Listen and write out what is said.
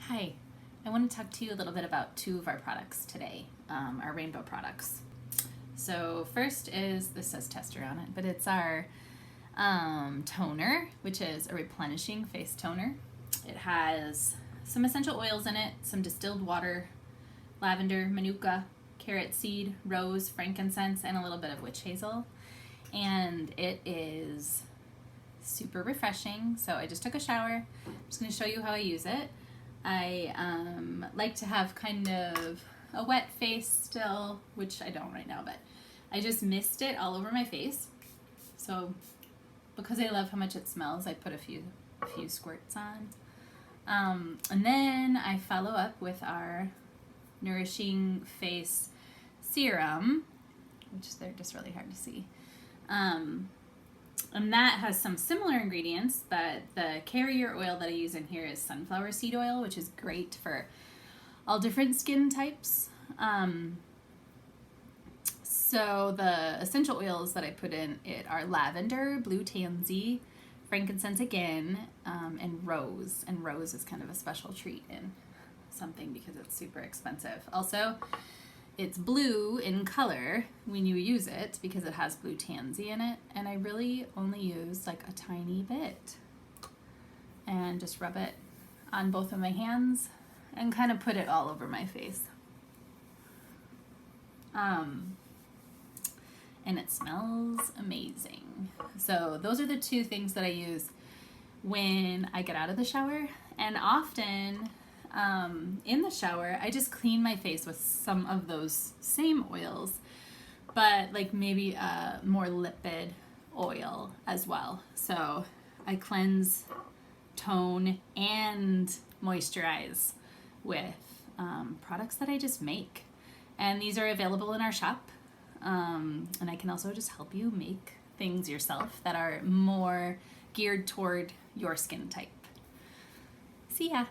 Hi, I want to talk to you a little bit about two of our products today, our rainbow products. So first is, this says tester on it, but it's our toner, which is a replenishing face toner. It has some essential oils in it, some distilled water, lavender, manuka, carrot seed, rose, frankincense, and a little bit of witch hazel. And it is super refreshing. So I just took a shower. I'm just going to show you how I use it. I like to have kind of a wet face still, which I don't right now, but I just mist it all over my face. So because I love how much it smells, I put a few squirts on. And then I follow up with our Nourishing Face Serum, which they're just really hard to see. And that has some similar ingredients, but the carrier oil that I use in here is sunflower seed oil, which is great for all different skin types. So the essential oils that I put in it are lavender, blue tansy, frankincense again, and rose. And rose is kind of a special treat in something because it's super expensive. Also, it's blue in color when you use it because it has blue tansy in it, and I really only use like a tiny bit and just rub it on both of my hands and kind of put it all over my face. And it smells amazing. So those are the two things that I use when I get out of the shower, and often in the shower, I just clean my face with some of those same oils, but like maybe a more lipid oil as well. So I cleanse, tone, and moisturize with products that I just make. And these are available in our shop. And I can also just help you make things yourself that are more geared toward your skin type. See ya.